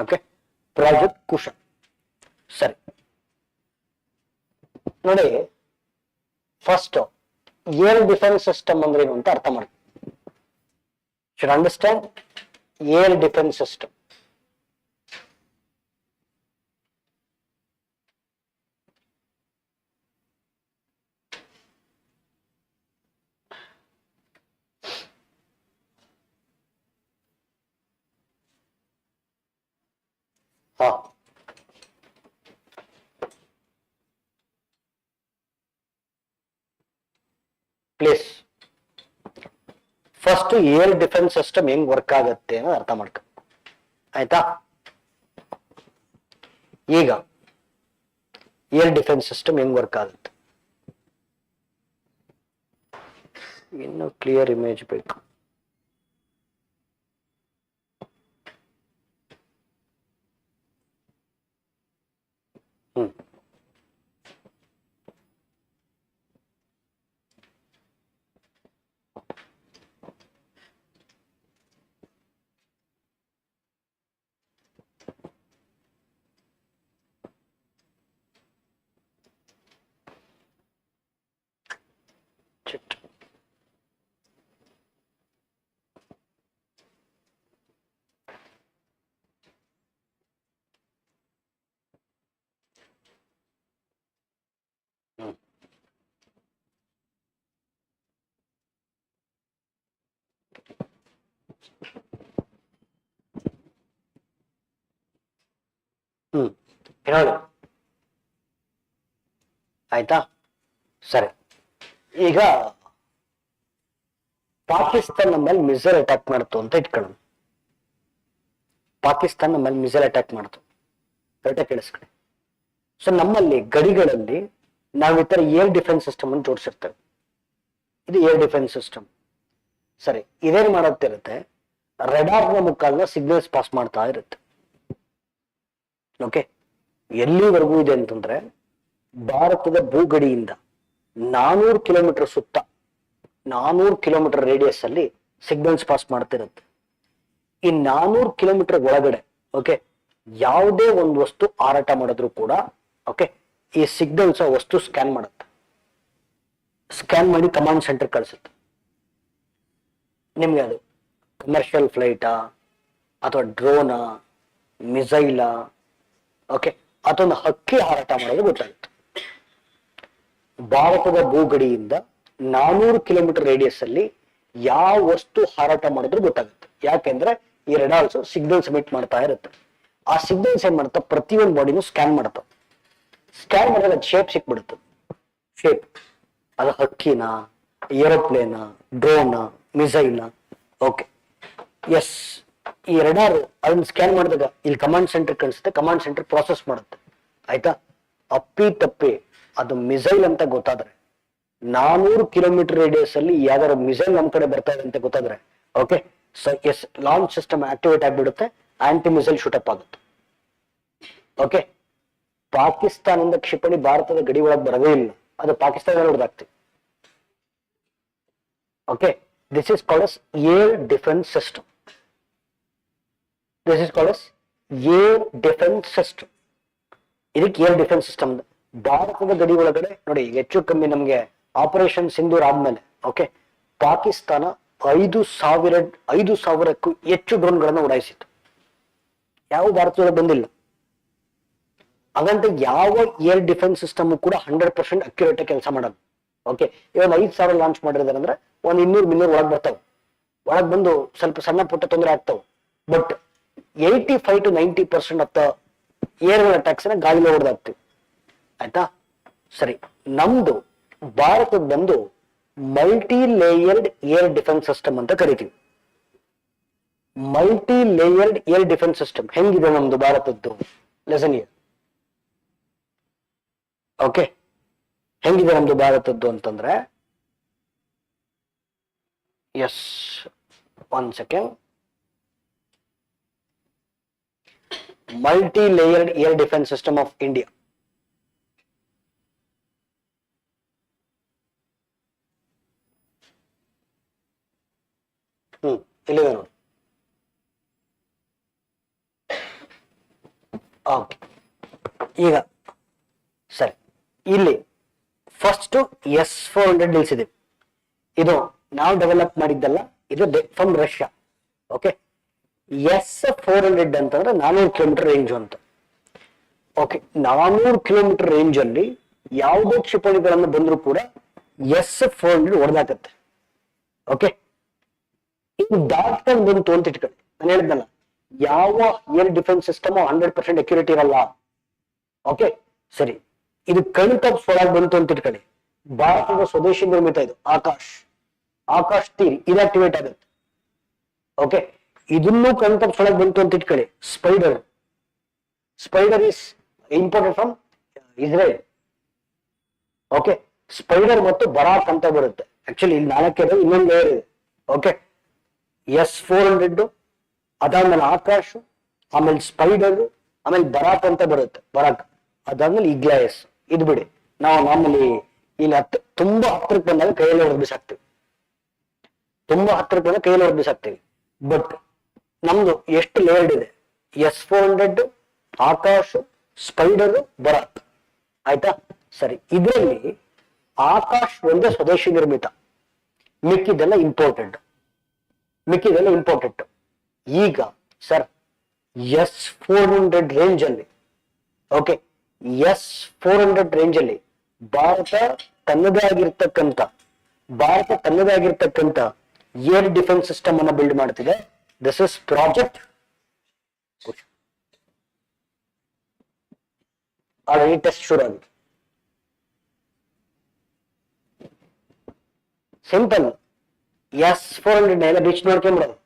Okay, project Kushal. ಸರಿ ನೋಡಿ, first air defence system ಅಂದ್ರೆ ಏನು ಅಂತ ಅರ್ಥ ಮಾಡಿ. Should understand air defence system. ಹಾ, please first air defence system ಹೆಂಗ್ ವರ್ಕ್ ಆಗುತ್ತೆ ಅನ್ನೋದು ಅರ್ಥ ಮಾಡ್ಕೊ, ಆಯ್ತಾ? ಈಗ ಏರ್ ಡಿಫೆನ್ಸ್ ಸಿಸ್ಟಮ್ ಹೆಂಗ್ ವರ್ಕ್ ಆಗುತ್ತೆ, ಇನ್ನು ಕ್ಲಿಯರ್ ಇಮೇಜ್ ಬೇಕು. ಹ್ಮ್ ಚಿಟ್. ಹ್ಮ್ ಹ್ಮ್ ಹೇಳಿ, ಆಯ್ತಾ? ಸರಿ, ಈಗ ಪಾಕಿಸ್ತಾನ ಮೇಲೆ ಮಿಸೈಲ್ ಅಟ್ಯಾಕ್ ಮಾಡ್ತು ಅಂತ ಇಟ್ಕೊಳ್ಳೋಣ. ಪಾಕಿಸ್ತಾನ ಮೇಲೆ ಮಿಸೈಲ್ ಅಟ್ಯಾಕ್ ಮಾಡ್ತು, ಕರೆಕ್ಟಾಗಿ ಕೇಳಿಸ್ಕೊಳ್ಳಿ. ಸೊ ನಮ್ಮಲ್ಲಿ ಗಡಿಗಳಲ್ಲಿ ನಾವು ಈ ತರ ಏರ್ ಡಿಫೆನ್ಸ್ ಸಿಸ್ಟಮ್ ಅನ್ನು ಜೋಡಿಸಿರ್ತೇವೆ. ಇದು ಏರ್ ಡಿಫೆನ್ಸ್ ಸಿಸ್ಟಮ್. ಸರಿ, ಇದೇನ್ ಮಾಡುತ್ತಿರುತ್ತೆ, ರೆಡಾರ್ನ ಮುಖಾಂತರ ಸಿಗ್ನಲ್ಸ್ ಪಾಸ್ ಮಾಡ್ತಾ ಇರುತ್ತೆ. ಓಕೆ, ಎಲ್ಲಿವರೆಗೂ ಇದೆ ಅಂತಂದ್ರೆ ಭಾರತದ ಭೂಗಡಿಯಿಂದ 400 ಕಿಲೋಮೀಟರ್ ಸುತ್ತ, 400 ಕಿಲೋಮೀಟರ್ ರೇಡಿಯಸ್ ಅಲ್ಲಿ ಸಿಗ್ನಲ್ಸ್ ಪಾಸ್ ಮಾಡ್ತಿರುತ್ತೆ. ಈ 400 ಕಿಲೋಮೀಟರ್ ಒಳಗಡೆ ಓಕೆ ಯಾವುದೇ ಒಂದು ವಸ್ತು ಹಾರಾಟ ಮಾಡಿದ್ರು ಕೂಡ ಓಕೆ ಈ ಸಿಗ್ನಲ್ಸ್ ವಸ್ತು ಸ್ಕ್ಯಾನ್ ಮಾಡುತ್ತೆ. ಸ್ಕ್ಯಾನ್ ಮಾಡಿ ಕಮಾಂಡ್ ಸೆಂಟರ್ ಕಳಿಸುತ್ತೆ. ನಿಮ್ಗೆ ಅದು ಕಮರ್ಷಿಯಲ್ ಫ್ಲೈಟಾ ಅಥವಾ ಡ್ರೋನಾ, ಮಿಸೈಲಾ, ಓಕೆ ಅಥವಾ ಒಂದು ಹಕ್ಕಿ ಹಾರಾಟ ಮಾಡೋದು ಗೊತ್ತಾಗುತ್ತೆ. ಭಾರತದ ಭೂಗಡಿಯಿಂದ 400 ಕಿಲೋಮೀಟರ್ ರೇಡಿಯಸ್ ಅಲ್ಲಿ ಯಾವ ವಸ್ತು ಹಾರಾಟ ಮಾಡಿದ್ರು ಗೊತ್ತಾಗುತ್ತೆ. ಯಾಕೆಂದ್ರೆ ಈ ರೆಡಾರ್ಸ್ ಸಿಗ್ನಲ್ಸ್ ಎಮಿಟ್ ಮಾಡ್ತಾ ಇರುತ್ತೆ. ಆ ಸಿಗ್ನಲ್ಸ್ ಏನ್ ಮಾಡುತ್ತೆ, ಪ್ರತಿಯೊಂದು ಬಾಡಿನೂ ಸ್ಕ್ಯಾನ್ ಮಾಡುತ್ತೆ. ಸ್ಕ್ಯಾನ್ ಮಾಡಿದ್ರೆ ಅದು ಶೇಪ್ ಸಿಕ್ಬಿಡುತ್ತೆ. ಶೇಪ್ ಅದು ಹಕ್ಕಿನ, ಏರೋಪ್ಲೇನ, ಡ್ರೋನ್, ಮಿಸೈಲ್. ಓಕೆ ಎಸ್, ಈ ರೆಡಾರ್ ಅದನ್ನ ಸ್ಕ್ಯಾನ್ ಮಾಡಿದಾಗ ಇಲ್ಲಿ ಕಮಾಂಡ್ ಸೆಂಟರ್ ಕಾಣಿಸುತ್ತೆ. ಕಮಾಂಡ್ ಸೆಂಟರ್ ಪ್ರಾಸೆಸ್ ಮಾಡುತ್ತೆ. ಆಯ್ತಾ? ಅಪ್ಪಿ ತಪ್ಪಿ ಅದು ಮಿಸೈಲ್ ಅಂತ ಗೊತ್ತಾದ್ರೆ, 400 ಕಿಲೋಮೀಟರ್ ರೇಡಿಯಸ್ ಅಲ್ಲಿ ಯಾವ್ದಾದ್ರು ಮಿಸೈಲ್ ನಮ್ ಕಡೆ ಬರ್ತಾ ಇದೆ ಅಂತ ಗೊತ್ತಾದ್ರೆ okay so yes, launch system activate ಆಗಿಬಿಡುತ್ತೆ. ಆಂಟಿ ಮಿಸೈಲ್ ಶೂಟಪ್ ಆಗುತ್ತೆ. ಓಕೆ, ಪಾಕಿಸ್ತಾನದಿಂದ ಕ್ಷಿಪಣಿ ಭಾರತದ ಗಡಿ ಒಳಗೆ ಬರದೇ ಇಲ್ಲ, ಅದು ಪಾಕಿಸ್ತಾನದಲ್ಲಿ ಹೊಡೆದಾಗ್ತದೆ. Okay, this is called as air defence system. This is called as air defence system. ಇದಕ್ಕೆ ಏರ್ ಡಿಫೆನ್ಸ್ ಸಿಸ್ಟಮ್. ಭಾರತದ ಗಡಿ ಒಳಗಡೆ ನೋಡಿ, ಹೆಚ್ಚು ಕಮ್ಮಿ ನಮ್ಗೆ ಆಪರೇಷನ್ ಸಿಂಧೂರ್ ಆದ್ಮೇಲೆ ಓಕೆ ಪಾಕಿಸ್ತಾನ 5,000ಕ್ಕೂ ಹೆಚ್ಚು ಡ್ರೋನ್ಗಳನ್ನು ಉಡಾಯಿಸಿತ್ತು. ಯಾವ ಭಾರತದೊಳಗೆ ಬಂದಿಲ್ಲ. ಹಾಗಂತ ಯಾವ ಏರ್ ಡಿಫೆನ್ಸ್ ಸಿಸ್ಟಮ್ ಕೂಡ 100% ಅಕ್ಯುರೇಟ್ ಕೆಲಸ ಮಾಡೋದು. ಓಕೆ, ಇವಾಗ 5,000 ಲಾಂಚ್ ಮಾಡಿರ್ತಾರೆ ಅಂದ್ರೆ ಒಂದ್ 200-300 ಒಳಗೆ ಬರ್ತಾವೆ. ಒಳಗೆ ಬಂದು ಸ್ವಲ್ಪ ಸಣ್ಣ ಪುಟ್ಟ ತೊಂದರೆ ಆಗ್ತಾವೆ. But 85 to 90% of the air attacks ಗಾಳಿలో ಹೊಡೆದಾಗ್ತೀವಿ. ಆಯ್ತಾ? ಸರಿ, ನಮ್ದು ಭಾರತದ ಬಂದು multi layered air defence system ಅಂತ ಕರಿತೀವಿ. Multi layered air defence system ಹೆಂಗಿದೆ ನಮ್ದು ಭಾರತದ್ದು? Lesson year. ಓಕೆ, ಹೆಂಗಿದೆ ನಮ್ದು ಭಾರತದ್ದು ಅಂತಂದ್ರೆ, S one second, multi layered air defence system of India. ಇಲ್ಲಿದೆ ನೋಡಿ. ಓಕೆ, ಈಗ ಸರಿ, ಇಲ್ಲಿ ಫಸ್ಟ್ S-400 ನಿಲ್ಸಿದೆ. ಇದು ನಾವು ಡೆವಲಪ್ ಮಾಡಿದ್ದಲ್ಲ, ಇದು ಫ್ರಮ್ ರಷ್ಯಾ. ಓಕೆ, S-400 ಅಂತಂದ್ರೆ 400 ಕಿಲೋಮೀಟರ್ ರೇಂಜ್ ಅಂತ. ಓಕೆ, 400 ಕಿಲೋಮೀಟರ್ ರೇಂಜ್ ಅಲ್ಲಿ ಯಾವುದೇ ಕ್ಷಿಪಣಿಗಳನ್ನು ಬಂದರೂ ಕೂಡ S-400 ಹೊಡೆದಾಕತ್ತೆ. ಓಕೆ, ಇದು ದಾಟ್ಕೊಂಡು ಬಂತು ಅಂತ ಇಟ್ಕೊಳ್ಳಿ, ನಾನು ಹೇಳಿದ್ನಲ್ಲ ಯಾವ ಏರ್ ಡಿಫೆನ್ಸ್ ಸಿಸ್ಟಮ್ 100% ಅಕ್ಯುರೇಟ್ ಇರಲ್ಲ. ಓಕೆ ಸರಿ, ಇದು ಕಣ್ ತಪ್ಪಿಸೊಳಗೆ ಬಂತು ಅಂತ ಇಟ್ಕೊಳ್ಳಿ, ಭಾರತದ ಸ್ವದೇಶಿ ನಿರ್ಮಿತ ಇದು ಆಕಾಶ್ ತೀರ್ ಇನ್ಆಕ್ಟಿವೇಟ್ ಆಗುತ್ತೆ. ಓಕೆ, ಇದನ್ನು ಕಣ್ ತಪ್ಪಿಸೊಳಗೆ ಬಂತು ಅಂತ ಇಟ್ಕೊಳ್ಳಿ, spider is imported from Israel. Okay, spider ಮತ್ತು ಬರಾಕ್ ಅಂತ ಬರುತ್ತೆ. ಆಕ್ಚುಲಿ ಇಲ್ಲಿ 4 ಇನ್ನೊಂದು ಲೇಯರ್ ಇದೆ. ಓಕೆ, S-400, ಅದಾದ್ಮೇಲೆ ಆಕಾಶ್, ಆಮೇಲೆ ಸ್ಪೈಡರ್, ಆಮೇಲೆ ಬರಾಕ್ ಅಂತ ಬರುತ್ತೆ, ಅದಾದ್ಮೇಲೆ ಇಗ್ಲಾಯಸ್. ಇದು ಬಿಡಿ, ನಾವು ಮಾಮೂಲಿ ಇಲ್ಲಿ ತುಂಬಾ ಹತ್ರಕ್ಕೆ ಬಂದಾಗ ಕೈಯಲ್ಲಿ ಹೊಡೆದು ಬಿಸಾಕ್ತಿವಿ, ಬಟ್ ನಮ್ದು ಎಷ್ಟು ಲೇಯರ್ಡ್ ಇದೆ, S-400, ಆಕಾಶ್, ಸ್ಪೈಡರ್, ಬರಾಕ್. ಆಯ್ತಾ ಸರಿ, ಇದರಲ್ಲಿ ಆಕಾಶ್ ಒಂದೇ ಸ್ವದೇಶಿ ನಿರ್ಮಿತ, ಮಿಕ್ಕಿದೆಲ್ಲ ಇಂಪೋರ್ಟೆಡ್. ಈಗ ಸರ್ S-400 ರೇಂಜ್ ಅಲ್ಲಿ, ಓಕೆ, S-400 ರೇಂಜ್ ಅಲ್ಲಿ ಭಾರತ ತನ್ನದೇ ಆಗಿರ್ತಕ್ಕಂಥ ಏರ್ ಡಿಫೆನ್ಸ್ ಸಿಸ್ಟಮ್ ಅನ್ನ ಬಿಲ್ಡ್ ಮಾಡ್ತಿದೆ. This is project already test ಶುರು ಆಗಿದೆ. ಸಿಂಪಲ್, S-400 ಎಲ್ಲ ಬೀಚ್ ನೋಡ್ಕೊಂಡ್ಬಿಡೋದು.